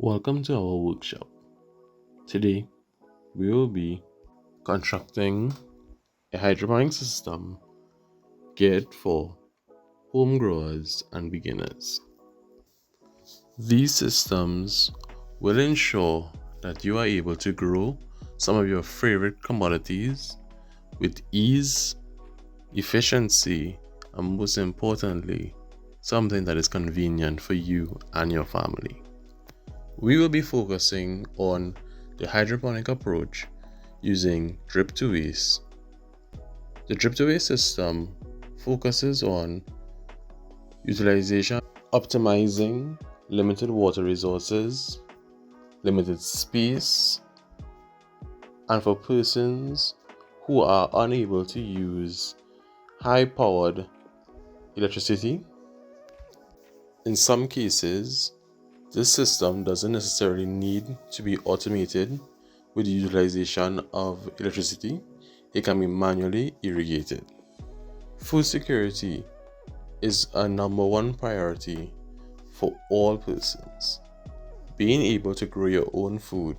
Welcome to our workshop. Today, we will be constructing a hydroponic system geared for home growers and beginners. These systems will ensure that you are able to grow some of your favorite commodities with ease, efficiency, and most importantly, something that is convenient for you and your family. We will be focusing on the hydroponic approach using drip to waste. The drip to waste system focuses on utilization, optimizing limited water resources, limited space, and for persons who are unable to use high powered electricity. In some cases, this system doesn't necessarily need to be automated with the utilization of electricity. It can be manually irrigated. Food security is a number one priority for all persons. Being able to grow your own food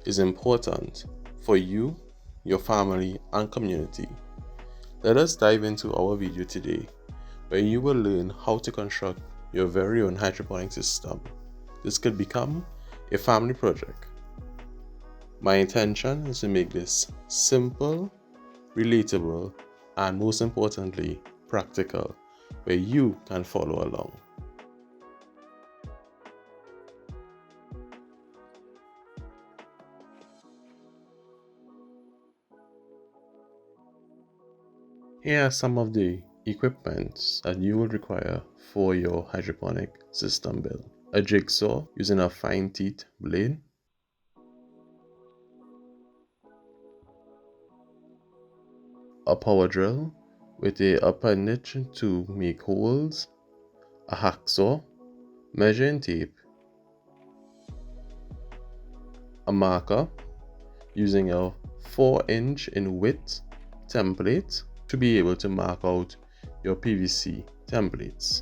is important for you, your family, and community. Let us dive into our video today, where you will learn how to construct your very own hydroponic system. This could become a family project. My intention is to make this simple, relatable, and most importantly, practical, where you can follow along. Here are some of the equipment that you will require for your hydroponic system build. A jigsaw using a fine teeth blade, a power drill with a appendage to make holes, a hacksaw, measuring tape, a marker using a 4-inch in width template to be able to mark out your PVC templates.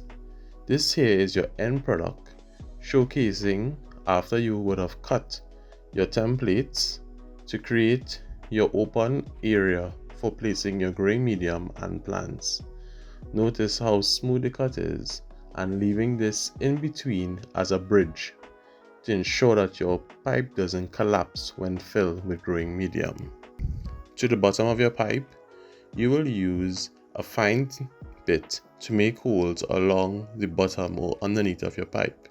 This here is your end product, showcasing after you would have cut your templates to create your open area for placing your growing medium and plants. Notice how smooth the cut is and leaving this in between as a bridge to ensure that your pipe doesn't collapse when filled with growing medium. To the bottom of your pipe, you will use a fine bit to make holes along the bottom or underneath of your pipe,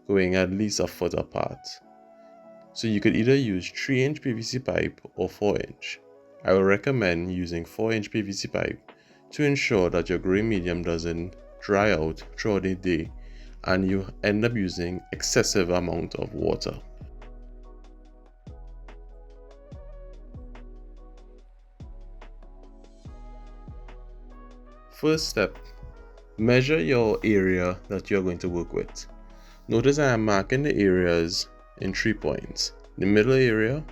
going at least a foot apart. So you could either use 3-inch PVC pipe or 4-inch. I will recommend using 4-inch PVC pipe to ensure that your growing medium doesn't dry out throughout the day and you end up using excessive amount of water. First step, measure your area that you're going to work with. Notice I am marking the areas in 3 points, the middle area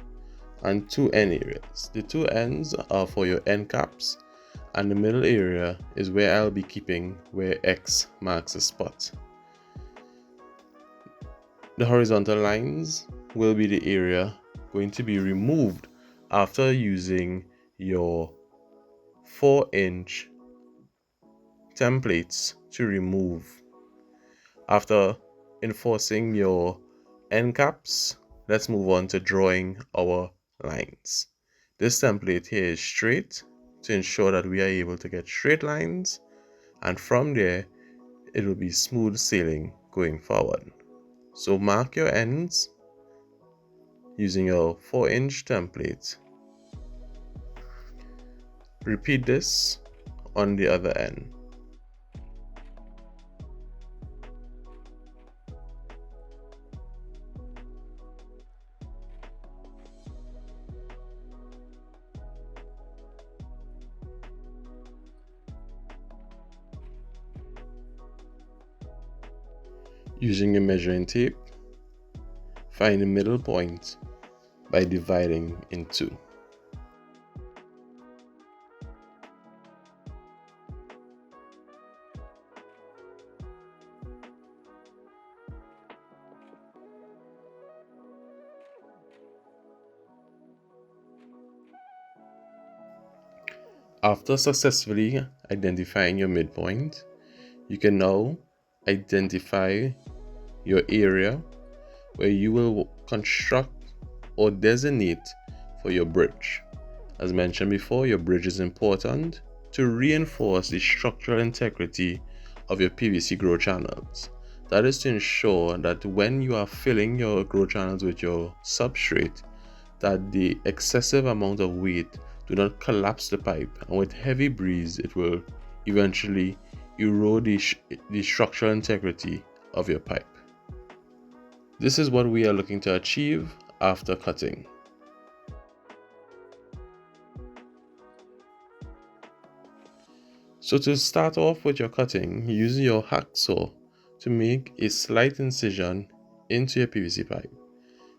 and 2 end areas. The 2 ends are for your end caps and the middle area is where I'll be keeping where X marks the spot. The horizontal lines will be the area going to be removed after using your 4-inch templates to remove. After enforcing your end caps, let's move on to drawing our lines. This template here is straight to ensure that we are able to get straight lines, and from there it will be smooth sailing going forward. So mark your ends using your 4-inch template. Repeat this on the other end. Using a measuring tape, find the middle point by dividing in 2. After successfully identifying your midpoint, you can now identify your area where you will construct or designate for your bridge. As mentioned before, your bridge is important to reinforce the structural integrity of your PVC grow channels. That is to ensure that when you are filling your grow channels with your substrate, that the excessive amount of weight do not collapse the pipe, and with heavy breeze it will eventually erode the structural integrity of your pipe. This is what we are looking to achieve after cutting. So to start off with your cutting, use your hacksaw to make a slight incision into your PVC pipe.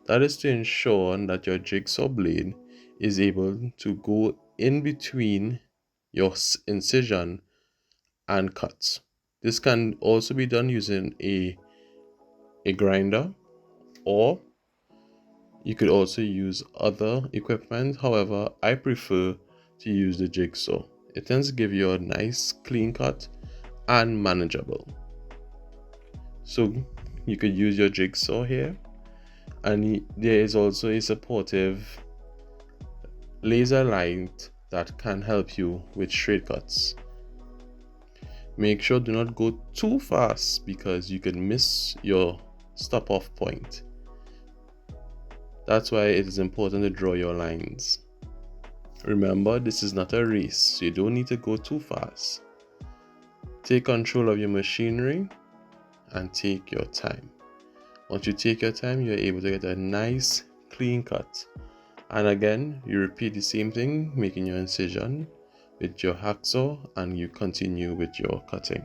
That is to ensure that your jigsaw blade is able to go in between your incision and cuts. This can also be done using a grinder, or you could also use other equipment. However, I prefer to use the jigsaw. It tends to give you a nice clean cut and manageable. So you could use your jigsaw here, and there is also a supportive laser light that can help you with straight cuts. Make sure do not go too fast because you can miss your stop off point. That's why it is important to draw your lines. Remember, this is not a race, so you don't need to go too fast. Take control of your machinery and take your time. Once you take your time, you're able to get a nice clean cut. And again, you repeat the same thing, making your incision with your hacksaw, and you continue with your cutting.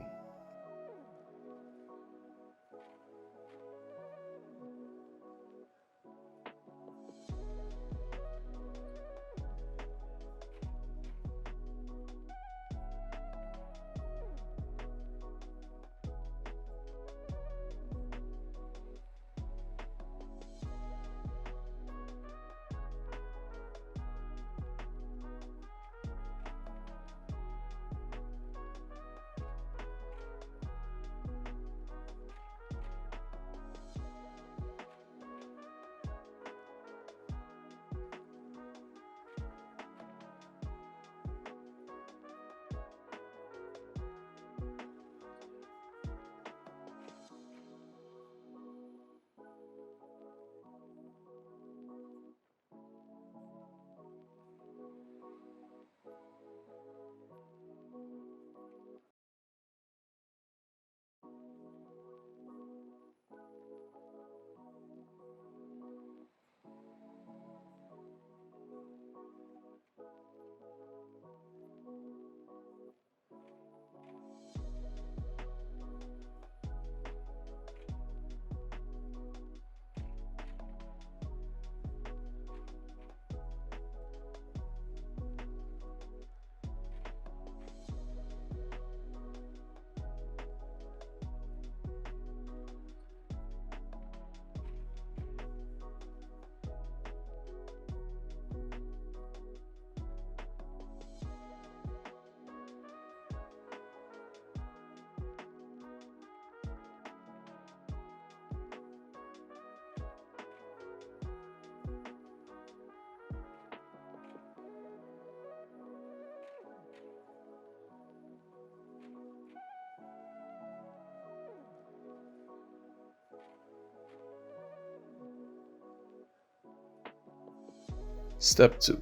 Step 2.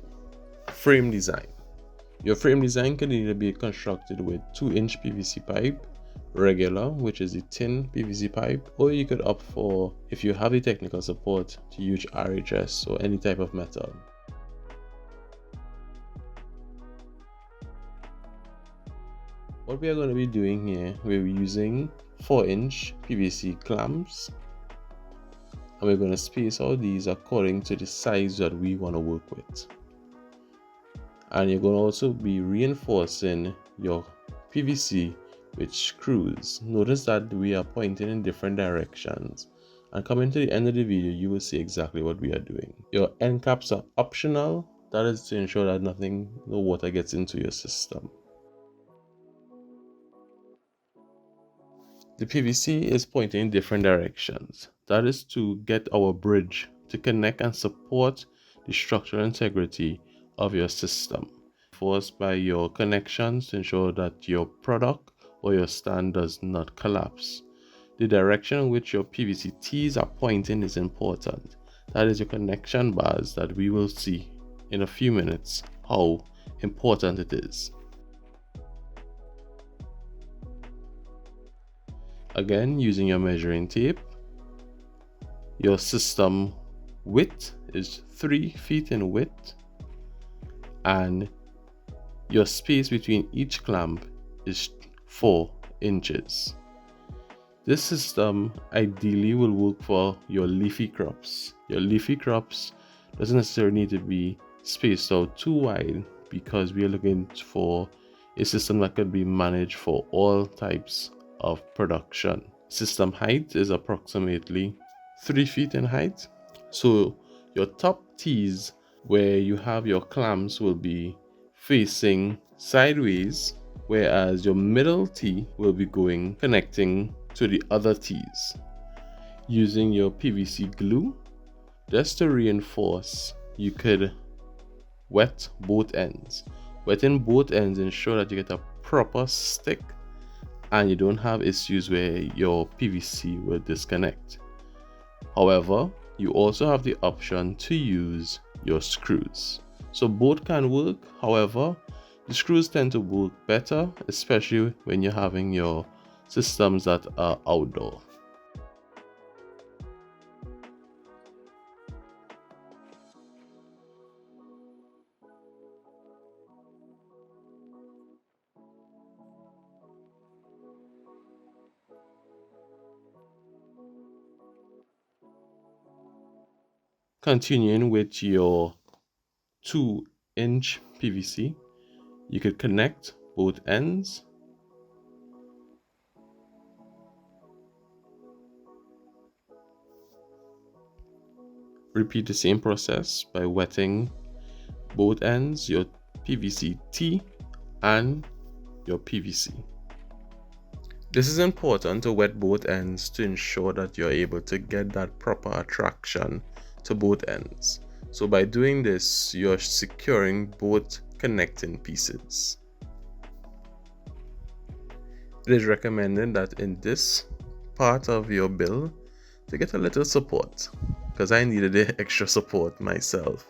Frame design. Your frame design can either be constructed with 2-inch PVC pipe, regular, which is a thin PVC pipe, or you could opt for, if you have the technical support, to use RHS or any type of metal. What we are going to be doing here, we're using 4-inch PVC clamps, and we're going to space out these according to the size that we want to work with. And you're going to also be reinforcing your PVC with screws. Notice that we are pointing in different directions, and coming to the end of the video you will see exactly what we are doing. Your end caps are optional, That is to ensure that no water gets into your system. The PVC is pointing in different directions. That is to get our bridge to connect and support the structural integrity of your system. Forced by your connections to ensure that your product or your stand does not collapse. The direction in which your PVC tees are pointing is important. That is your connection bars that we will see in a few minutes how important it is. Again, using your measuring tape, your system width is 3 feet in width and your space between each clamp is 4 inches. This system ideally will work for your leafy crops. Your leafy crops doesn't necessarily need to be spaced out too wide because we are looking for a system that could be managed for all types of production. System height is approximately 3 feet in height. So your top tees where you have your clamps will be facing sideways, whereas your middle tee will be connecting to the other tees. Using your PVC glue, just to reinforce, you could wet both ends. Wetting both ends ensure that you get a proper stick and you don't have issues where your PVC will disconnect. However, you also have the option to use your screws. So both can work. However, the screws tend to work better, especially when you're having your systems that are outdoor. Continuing with your 2-inch PVC, you could connect both ends. Repeat the same process by wetting both ends, your PVC tee and your PVC. This is important to wet both ends to ensure that you're able to get that proper attraction to both ends. So by doing this, you're securing both connecting pieces. It is recommended that in this part of your build to get a little support, because I needed the extra support myself.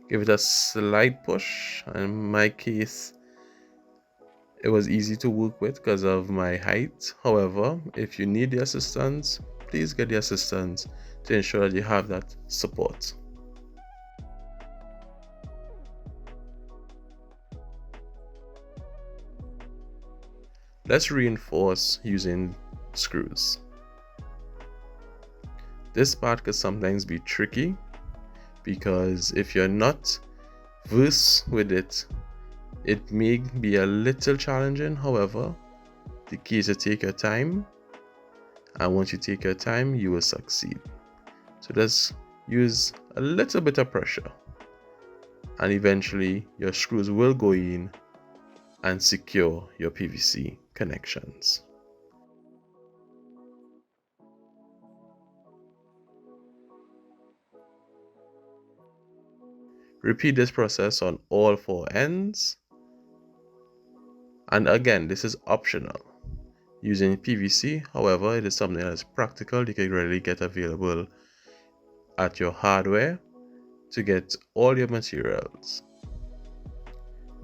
Give it a slight push. In my case, it was easy to work with because of my height. However, if you need the assistance, please get the assistance to ensure that you have that support. Let's reinforce using screws. This part could sometimes be tricky because if you're not versed with it, it may be a little challenging. However, the key is to take your time, and once you take your time, you will succeed. So just use a little bit of pressure, and eventually your screws will go in and secure your PVC connections. Repeat this process on all 4 ends. And again, this is optional. Using PVC, however, it is something that is practical. You can readily get available at your hardware to get all your materials.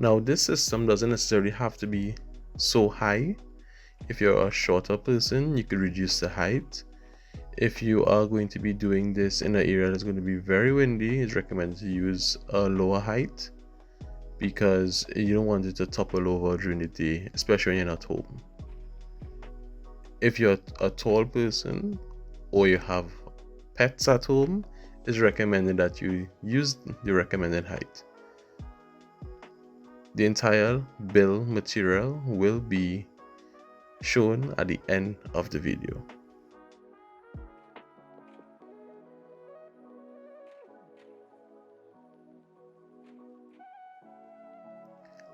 Now, this system doesn't necessarily have to be so high. If you're a shorter person, you could reduce the height. If you are going to be doing this in an area that's going to be very windy, it's recommended to use a lower height because you don't want it to topple over during the day, especially when you're not home. If you're a tall person or you have pets at home, it's recommended that you use the recommended height. The entire bill material will be shown at the end of the video.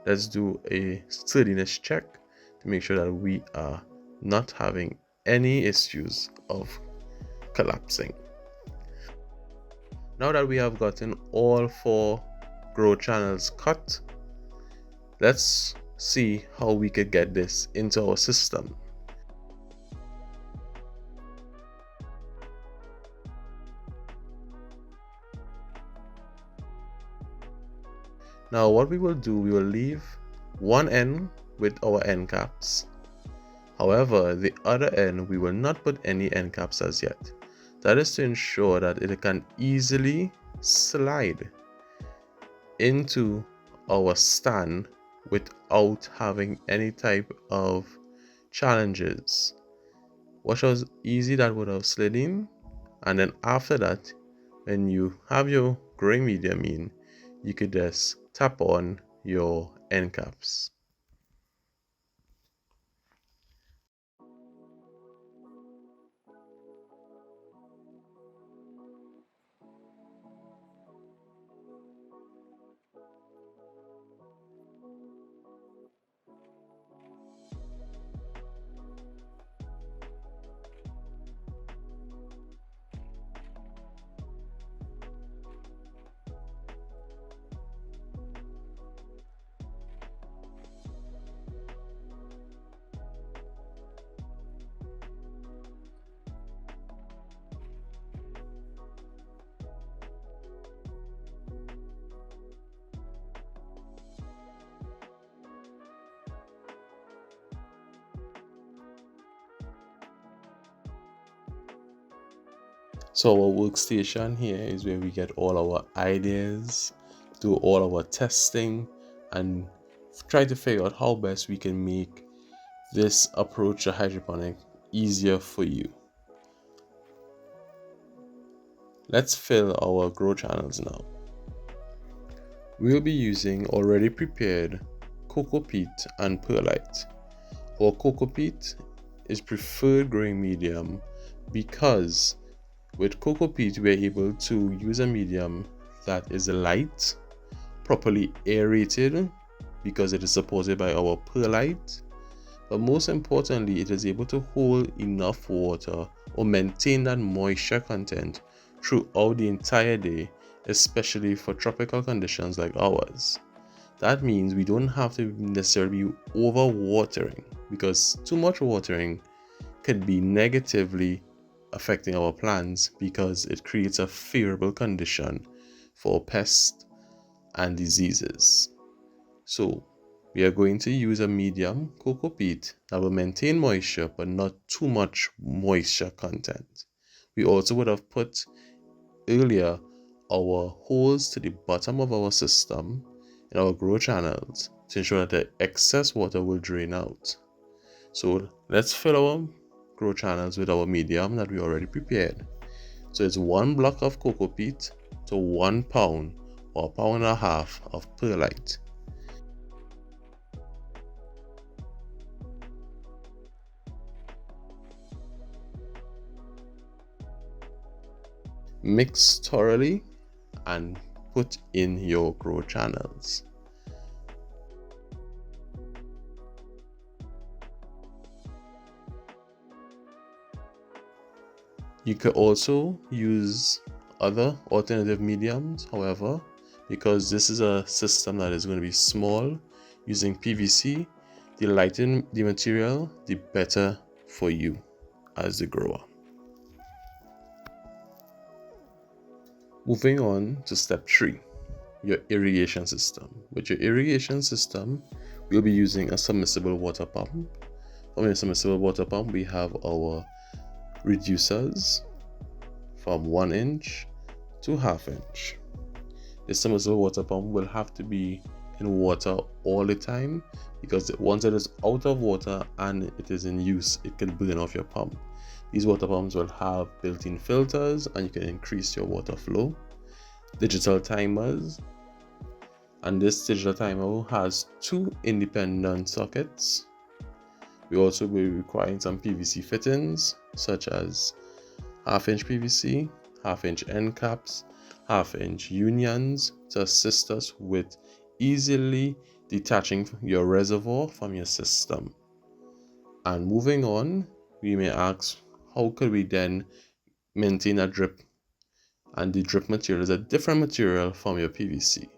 Let's do a sturdiness check to make sure that we are not having any issues of collapsing. Now that we have gotten all 4 grow channels cut, let's see how we could get this into our system. Now what we will do, we will leave one end with our end caps. However, the other end, we will not put any end caps as yet. That is to ensure that it can easily slide into our stand without having any type of challenges. Watch how easy that would have slid in, and then after that, when you have your growing medium in, you could just tap on your end caps. So our workstation here is where we get all our ideas, do all our testing, and try to figure out how best we can make this approach to hydroponic easier for you. Let's fill our grow channels now. We'll be using already prepared coco peat and perlite. Our coco peat is preferred growing medium because with coco peat we are able to use a medium that is light, properly aerated because it is supported by our perlite, but most importantly it is able to hold enough water or maintain that moisture content throughout the entire day, especially for tropical conditions like ours. That means we don't have to necessarily be over watering, because too much watering could be negatively affecting our plants because it creates a favorable condition for pests and diseases. So we are going to use a medium coco peat that will maintain moisture but not too much moisture content. We also would have put earlier our holes to the bottom of our system in our grow channels to ensure that the excess water will drain out. So let's fill our grow channels with our medium that we already prepared. So it's 1 block of coco peat to 1 pound or 1.5 pounds of perlite. Mix thoroughly and put in your grow channels. You could also use other alternative mediums, however, because this is a system that is going to be small, using PVC, the lighter the material, the better for you as the grower. Moving on to step 3, your irrigation system. With your irrigation system, we'll be using a submersible water pump. From a submersible water pump, we have our reducers from 1 inch to 1/2 inch. The submersible water pump will have to be in water all the time, because once it is out of water and it is in use, it can burn off your pump. These water pumps will have built-in filters and you can increase your water flow, digital timers, And this digital timer has two independent sockets. We also will be requiring some PVC fittings, such as half-inch PVC, half-inch end caps, half-inch unions, to assist us with easily detaching your reservoir from your system. And moving on, we may ask, how could we then maintain a drip? And the drip material is a different material from your PVC.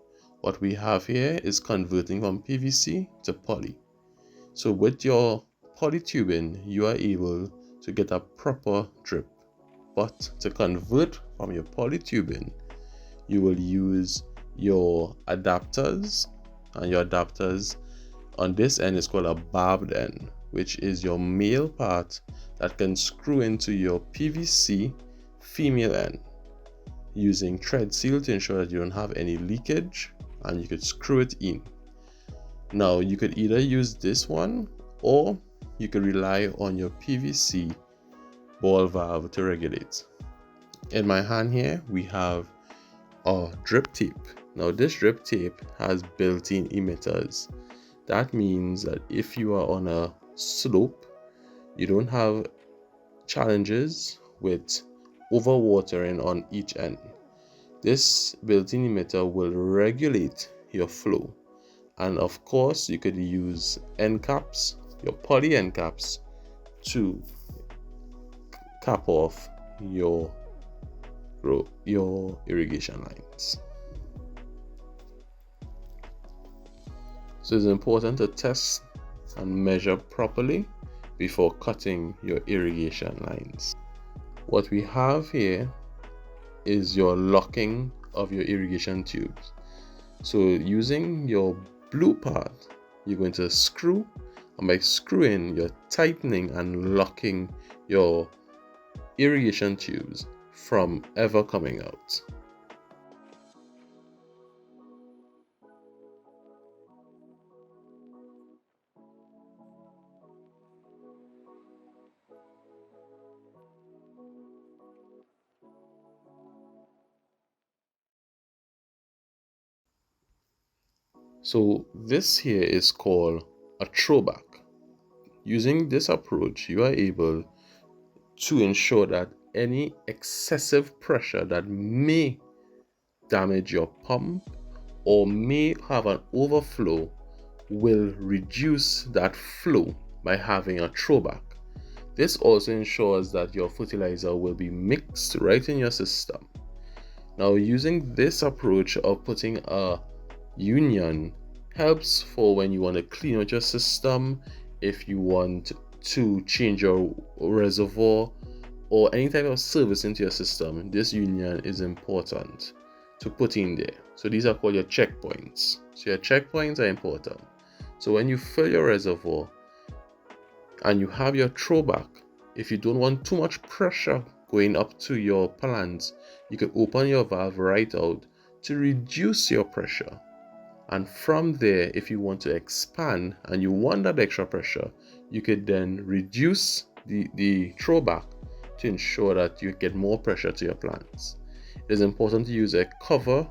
What we have here is converting from PVC to poly. So with your poly tubing, you are able to get a proper drip. But to convert from your poly tubing, you will use your adapters, and your adapters on this end is called a barbed end, which is your male part that can screw into your PVC female end, using thread seal to ensure that you don't have any leakage, and you could screw it in. Now you could either use this one, or you could rely on your PVC ball valve to regulate. In my hand here we have a drip tape. Now this drip tape has built-in emitters. That means that if you are on a slope, you don't have challenges with overwatering on each end. This built-in emitter will regulate your flow. And of course, you could use end caps, your poly end caps, to cap off your irrigation lines. So it's important to test and measure properly before cutting your irrigation lines. What we have here is your locking of your irrigation tubes. So using your blue part, you're going to screw, and by screwing, you're tightening and locking your irrigation tubes from ever coming out. So this here is called a throwback. Using this approach, you are able to ensure that any excessive pressure that may damage your pump or may have an overflow will reduce that flow by having a throwback. This also ensures that your fertilizer will be mixed right in your system. Now, using this approach of putting a union helps for when you want to clean out your system, if you want to change your reservoir, or any type of service into your system. This union is important to put in there. So these are called your checkpoints. So your checkpoints are important. So when you fill your reservoir and you have your throwback, if you don't want too much pressure going up to your plants, you can open your valve right out to reduce your pressure. And from there, if you want to expand and you want that extra pressure, you could then reduce the throwback to ensure that you get more pressure to your plants. It is important to use a cover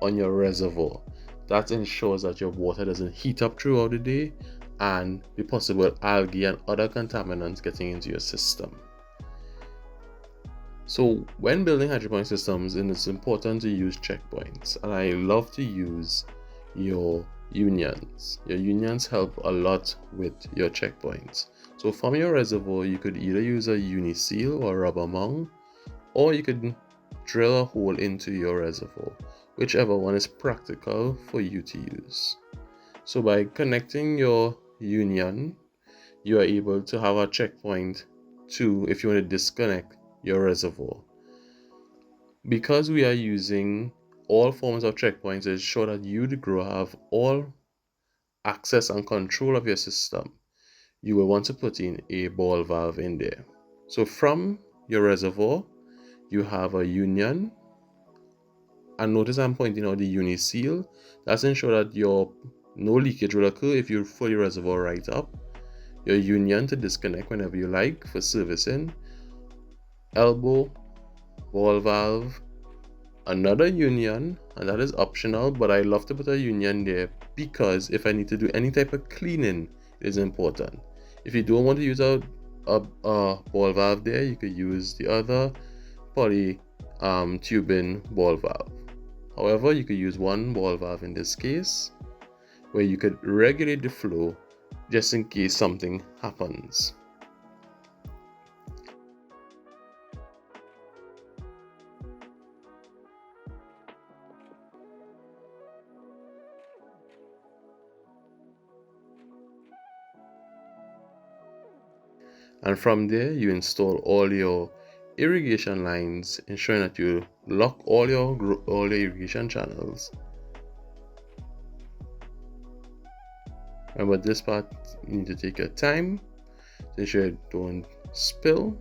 on your reservoir. That ensures that your water doesn't heat up throughout the day and the possible algae and other contaminants getting into your system. So when building hydroponic systems, it's important to use checkpoints, and I love to use your unions. Your unions help a lot with your checkpoints. So from your reservoir, you could either use a uniseal or rubber mount, or you could drill a hole into your reservoir, whichever one is practical for you to use. So by connecting your union, you are able to have a checkpoint to, if you want to disconnect your reservoir. Because we are using all forms of checkpoints to ensure that you, the grower, have all access and control of your system, you will want to put in a ball valve in there. So from your reservoir, you have a union, and notice I'm pointing out the uniseal. That's ensure that no leakage will occur if you fill your reservoir right up. Your union to disconnect whenever you like for servicing, elbow, ball valve, another union, and that is optional, but I love to put a union there because if I need to do any type of cleaning, it is important. If you don't want to use a ball valve there, you could use the other poly tubing ball valve. However, you could use one ball valve in this case, where you could regulate the flow just in case something happens. And from there, you install all your irrigation lines, ensuring that you lock all your irrigation channels. Remember, this part you need to take your time to ensure it don't spill,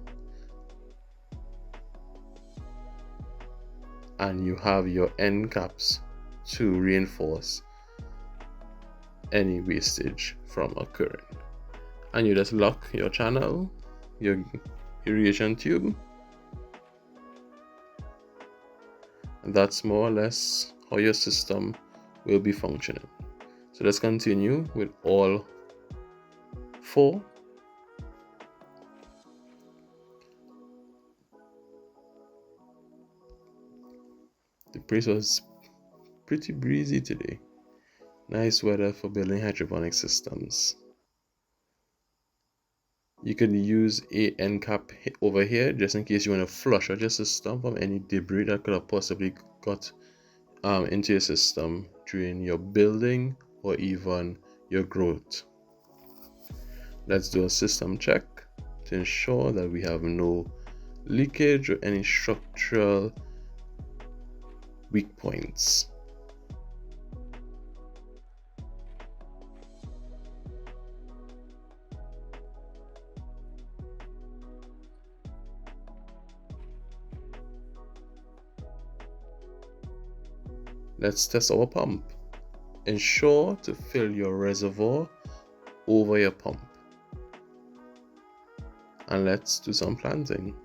and you have your end caps to reinforce any wastage from occurring. And you just lock your channel, your irrigation tube, and that's more or less how your system will be functioning. So let's continue with all 4. The place was pretty breezy today. Nice weather for building hydroponic systems. You can use a end cap over here just in case you want to flush out your system from any debris that could have possibly got into your system during your building or even your growth. Let's do a system check to ensure that we have no leakage or any structural weak points. Let's test our pump. Ensure to fill your reservoir over your pump. And let's do some planting.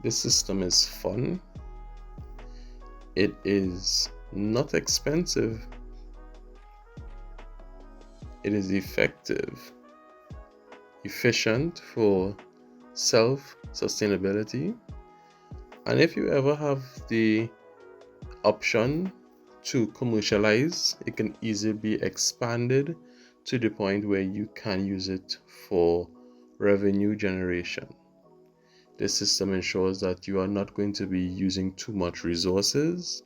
This system is fun. It is not expensive. It is effective, efficient for self-sustainability. And if you ever have the option to commercialize, it can easily be expanded to the point where you can use it for revenue generation. This system ensures that you are not going to be using too much resources,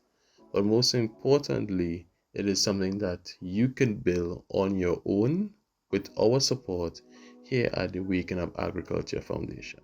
but most importantly, it is something that you can build on your own with our support here at the Waking Up Agriculture Foundation.